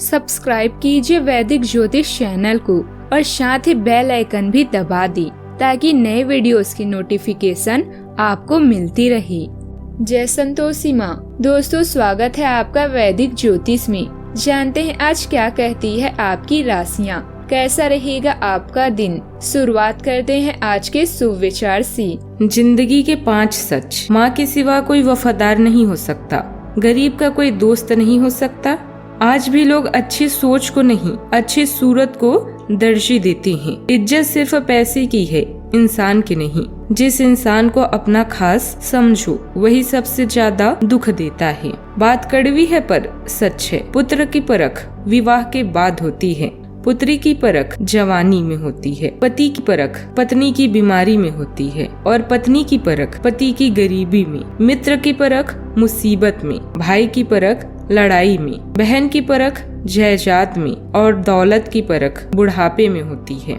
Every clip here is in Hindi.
सब्सक्राइब कीजिए वैदिक ज्योतिष चैनल को और साथ ही बेल आइकन भी दबा दी ताकि नए वीडियोस की नोटिफिकेशन आपको मिलती रहे। जय संतोषी माँ। दोस्तों, स्वागत है आपका वैदिक ज्योतिष में। जानते हैं आज क्या कहती है आपकी राशियाँ, कैसा रहेगा आपका दिन। शुरुआत करते हैं आज के शुभ विचार से। जिंदगी के 5 सच। माँ के सिवा कोई वफादार नहीं हो सकता, गरीब का कोई दोस्त नहीं हो सकता। आज भी लोग अच्छी सोच को नहीं, अच्छी सूरत को तरजीह देते हैं। इज्जत सिर्फ पैसे की है, इंसान की नहीं। जिस इंसान को अपना खास समझो वही सबसे ज्यादा दुख देता है। बात कड़वी है पर सच है। पुत्र की परख विवाह के बाद होती है, पुत्री की परख जवानी में होती है, पति की परख पत्नी की बीमारी में होती है और पत्नी की परख पति की गरीबी में, मित्र की परख मुसीबत में, भाई की परख लड़ाई में, बहन की परख जायदाद में और दौलत की परख बुढ़ापे में होती है।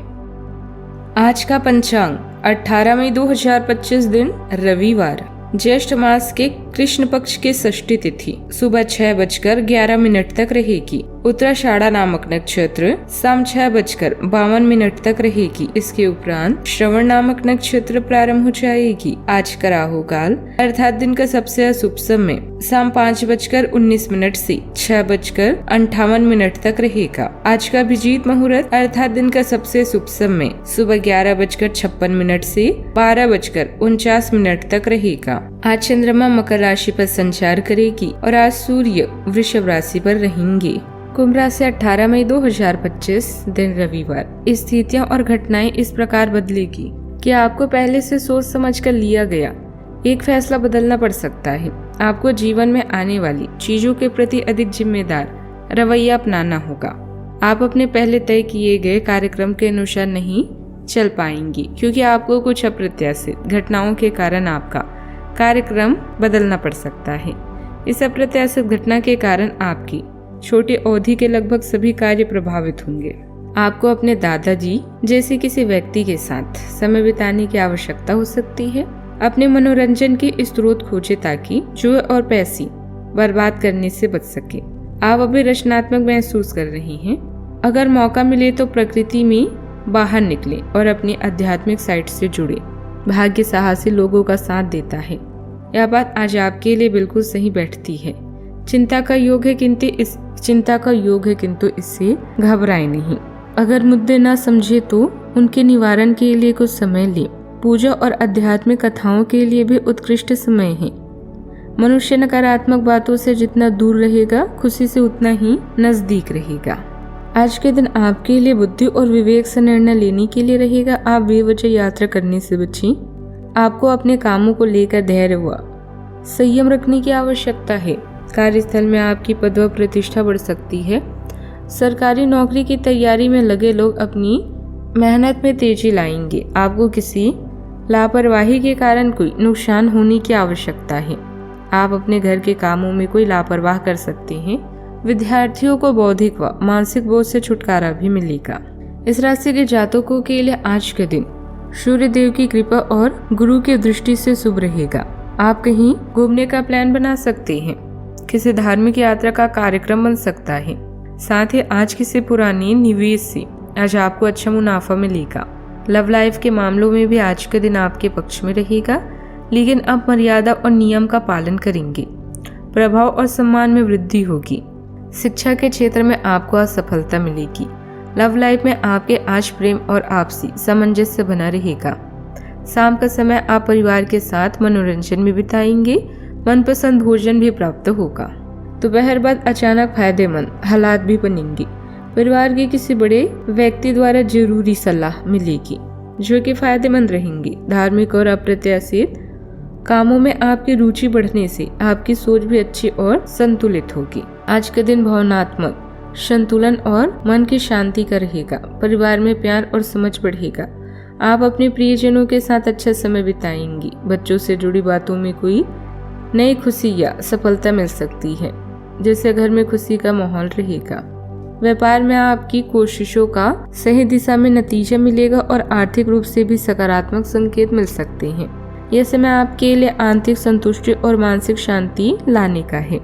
आज का पंचांग 18 मई 2025 दिन रविवार, ज्येष्ठ मास के कृष्ण पक्ष की षष्ठी तिथि सुबह 6:11 तक रहेगी। उत्तराषाढ़ा नामक नक्षत्र शाम 6:52 तक रहेगी। इसके उपरांत श्रवण नामक नक्षत्र प्रारंभ हो जाएगी। आज का राहु काल अर्थात दिन का सबसे अशुभ समय शाम 5:19 से 6:58 तक रहेगा। आज का अभिजीत मुहूर्त अर्थात दिन का सबसे शुभ समय सुबह 11:56 से 12:49 तक रहेगा। आज चंद्रमा मकर राशि पर संचार करेगी और आज सूर्य वृषभ राशि पर रहेंगे। कुंभ राशि 18 मई 2025 दिन रविवार। स्थितियां और घटनाएं इस प्रकार बदलेगी कि आपको पहले से सोच समझ कर लिया गया एक फैसला बदलना पड़ सकता है। आपको जीवन में आने वाली चीजों के प्रति अधिक जिम्मेदार रवैया अपनाना होगा। आप अपने पहले तय किए गए कार्यक्रम के अनुसार नहीं चल पाएंगी क्योंकि आपको कुछ अप्रत्याशित घटनाओं के कारण आपका कार्यक्रम बदलना पड़ सकता है। इस अप्रत्याशित घटना के कारण आपकी छोटी अवधि के लगभग सभी कार्य प्रभावित होंगे। आपको अपने दादाजी जैसे किसी व्यक्ति के साथ समय बिताने की आवश्यकता हो सकती है। अपने मनोरंजन के स्रोत खोजे ताकि जुए और पैसे बर्बाद करने से बच सके। आप अभी रचनात्मक महसूस कर रही हैं। अगर मौका मिले तो प्रकृति में बाहर निकले और अपनी आध्यात्मिक साइट से जुड़े। भाग्य साहसी लोगों का साथ देता है। यह बात आज आपके लिए बिल्कुल सही बैठती है। चिंता का योग है किंतु इससे घबराए नहीं। अगर मुद्दे ना समझे तो उनके निवारण के लिए कुछ समय ले। पूजा और आध्यात्मिक कथाओं के लिए भी उत्कृष्ट समय है। मनुष्य नकारात्मक बातों से जितना दूर रहेगा, खुशी से उतना ही नजदीक रहेगा। आज के दिन आपके लिए बुद्धि और विवेक से निर्णय लेने के लिए रहेगा। आप बेवजह यात्रा करने से बचें। आपको अपने कामों को लेकर धैर्य व संयम रखने की आवश्यकता है। कार्यस्थल में आपकी पद व प्रतिष्ठा बढ़ सकती है। सरकारी नौकरी की तैयारी में लगे लोग अपनी मेहनत में तेजी लाएंगे। आपको किसी लापरवाही के कारण कोई नुकसान होने की आवश्यकता है। आप अपने घर के कामों में कोई लापरवाह कर सकते हैं। विद्यार्थियों को बौद्धिक व मानसिक बोझ से छुटकारा भी मिलेगा। इस राशि के जातकों के लिए आज के दिन सूर्य देव की कृपा और गुरु की दृष्टि से शुभ रहेगा। आप कहीं घूमने का प्लान बना सकते हैं। किसी धार्मिक यात्रा का कार्यक्रम बन सकता है। साथ ही आज किसी पुरानी निवेश से आज आपको अच्छा मुनाफा मिलेगा। लव लाइफ के मामलों में भी आज के दिन आपके पक्ष में रहेगा, लेकिन आप मर्यादा और नियम का पालन करेंगे। प्रभाव और सम्मान में वृद्धि होगी। शिक्षा के क्षेत्र में आपको आज सफलता मिलेगी। लव लाइफ में आपके आज प्रेम और आपसी सामंजस्य बना रहेगा। शाम का समय आप परिवार के साथ मनोरंजन में बिताएंगे। मनपसंद भोजन भी प्राप्त होगा। दोपहर बाद अचानक फायदेमंद हालात भी बनेंगे। परिवार के किसी बड़े व्यक्ति द्वारा जरूरी सलाह मिलेगी जो कि फायदेमंद रहेंगी। धार्मिक और अप्रत्याशित कामों में आपकी रुचि बढ़ने से आपकी सोच भी अच्छी और संतुलित होगी। आज का दिन भावनात्मक संतुलन और मन की शांति का रहेगा। परिवार में प्यार और समझ बढ़ेगा। आप अपने प्रियजनों के साथ अच्छा समय बिताएंगी। बच्चों से जुड़ी बातों में कोई नई खुशी या सफलता मिल सकती है, जिससे घर में खुशी का माहौल रहेगा। व्यापार में आपकी कोशिशों का सही दिशा में नतीजा मिलेगा और आर्थिक रूप से भी सकारात्मक संकेत मिल सकते हैं। यह समय आपके लिए आंतरिक संतुष्टि और मानसिक शांति लाने का है।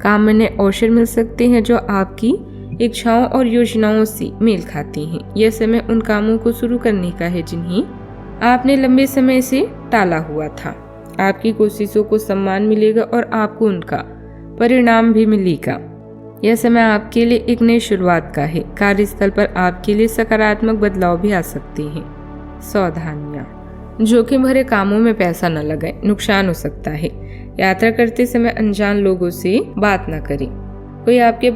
काम में नए अवसर मिल सकते हैं जो आपकी इच्छाओं और योजनाओं से मेल खाती हैं। यह समय उन कामों को शुरू करने का है जिन्हें आपने लंबे समय से टाला हुआ था। आपकी कोशिशों को सम्मान मिलेगा और आपको उनका परिणाम भी मिलेगा। यह समय आपके लिए एक नई शुरुआत का है। कार्यस्थल पर आपके लिए सकारात्मक बदलाव भी आ सकते हैं। सावधानियां, जोखिम भरे कामों में पैसा न लगाएं, नुकसान हो सकता है। यात्रा करते समय अनजान लोगों से बात न करें। कोई आपको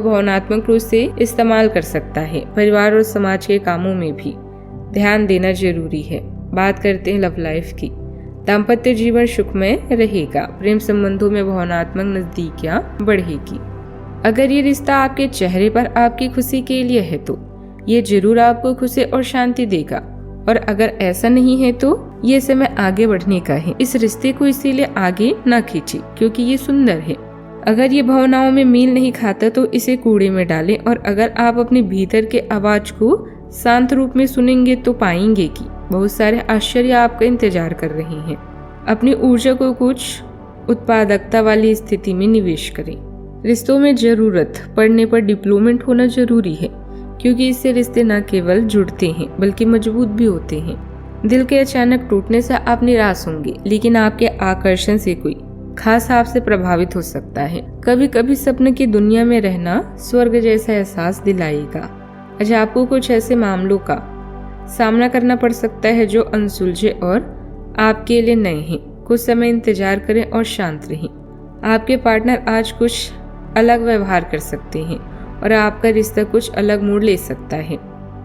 भावनात्मक रूप से इस्तेमाल कर सकता है। परिवार और समाज के कामों में भी ध्यान देना जरूरी है। बात करते हैं लव लाइफ की। दाम्पत्य जीवन सुखमय रहेगा। प्रेम संबंधों में भावनात्मक नजदीकियां बढ़ेगी। अगर ये रिश्ता आपके चेहरे पर आपकी खुशी के लिए है तो ये जरूर आपको खुशी और शांति देगा, और अगर ऐसा नहीं है तो ये समय आगे बढ़ने का है। इस रिश्ते को इसीलिए आगे न खींचे क्योंकि ये सुंदर है। अगर ये भावनाओं में मेल नहीं खाता तो इसे कूड़े में डालें, और अगर आप अपने भीतर के आवाज को शांत रूप में सुनेंगे तो पाएंगे कि बहुत सारे आश्चर्य आपका इंतजार कर रहे हैं। अपनी ऊर्जा को कुछ उत्पादकता वाली स्थिति में निवेश करें। रिश्तों में जरूरत पड़ने पर डिप्लोमेट होना जरूरी है क्योंकि इससे रिश्ते न केवल जुड़ते हैं बल्कि मजबूत भी होते हैं। दिल के अचानक टूटने से आप निराश होंगे, लेकिन आपके आकर्षण से कोई खास आपसे प्रभावित हो सकता है। कभी कभी सपने की दुनिया में रहना स्वर्ग जैसा एहसास दिलाएगा। आज आपको कुछ ऐसे मामलों का सामना करना पड़ सकता है जो अनसुलझे और आपके लिए नए हैं। कुछ समय इंतजार करें और शांत रहें। आपके पार्टनर आज कुछ अलग व्यवहार कर सकते हैं और आपका रिश्ता कुछ अलग मोड़ ले सकता है।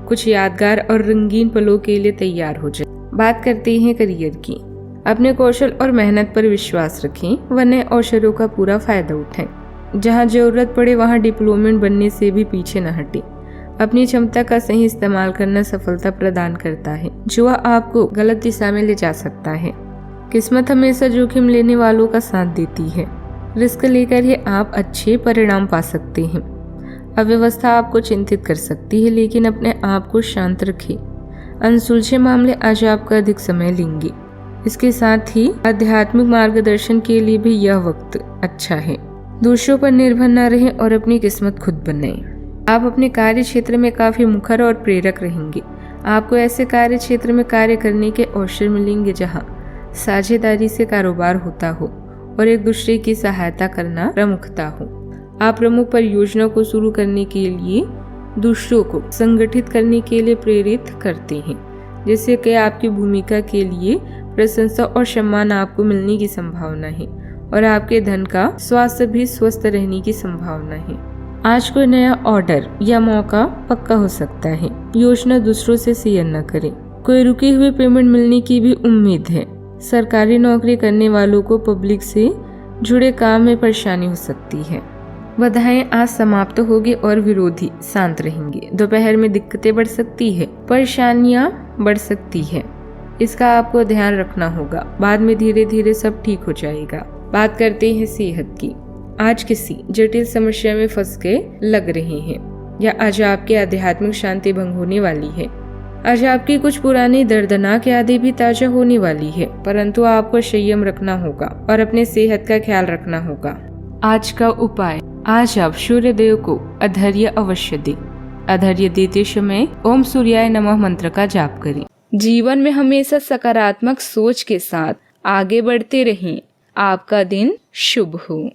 कुछ यादगार और रंगीन पलों के लिए तैयार हो जाए। बात करते हैं करियर की। अपने कौशल और मेहनत पर विश्वास रखें व नए अवसरों का पूरा फायदा उठाएं। जहां जरूरत पड़े वहां डिप्लोमेट बनने से भी पीछे न हटें। अपनी क्षमता का सही इस्तेमाल करना सफलता प्रदान करता है, जो आपको गलत दिशा में ले जा सकता है। किस्मत हमेशा जोखिम लेने वालों का साथ देती है। रिस्क लेकर ही आप अच्छे परिणाम पा सकते हैं। अव्यवस्था आपको चिंतित कर सकती है, लेकिन अपने आप को शांत रखें। अनसुलझे मामले आज आपका अधिक समय लेंगे। इसके साथ ही आध्यात्मिक मार्गदर्शन के लिए भी यह वक्त अच्छा है। दूसरों पर निर्भर न रहें और अपनी किस्मत खुद बनाएं। आप अपने कार्य क्षेत्र में काफी मुखर और प्रेरक रहेंगे। आपको ऐसे कार्य क्षेत्र में कार्य करने के अवसर मिलेंगे जहां साझेदारी से कारोबार होता हो और एक दूसरे की सहायता करना प्रमुखता हो। आप प्रमुख परियोजना को शुरू करने के लिए दूसरों को संगठित करने के लिए प्रेरित करते हैं, जिससे कि आपकी भूमिका के लिए प्रशंसा और सम्मान आपको मिलने की संभावना है और आपके धन का स्वास्थ्य भी स्वस्थ रहने की संभावना है। आज कोई नया ऑर्डर या मौका पक्का हो सकता है। योजना दूसरों से शेयर न करें। कोई रुके हुए पेमेंट मिलने की भी उम्मीद है। सरकारी नौकरी करने वालों को पब्लिक से जुड़े काम में परेशानी हो सकती है। बधाएं आज समाप्त होगी और विरोधी शांत रहेंगे। दोपहर में दिक्कतें बढ़ सकती है, परेशानियां बढ़ सकती है, इसका आपको ध्यान रखना होगा। बाद में धीरे धीरे सब ठीक हो जाएगा। बात करते हैं सेहत की। आज किसी जटिल समस्या में फंस के लग रहे हैं या आज आपकी आध्यात्मिक शांति भंग होने वाली है। आज आपकी कुछ पुरानी दर्दनाक यादें भी ताजा होने वाली है, परंतु आपको संयम रखना होगा और अपने सेहत का ख्याल रखना होगा। आज का उपाय, आज आप सूर्य देव को अधैर्य अवश्य दें। अधैर्य देते समय ओम सूर्याय नमः मंत्र का जाप करें। जीवन में हमेशा सकारात्मक सोच के साथ आगे बढ़ते रहें। आपका दिन शुभ हो।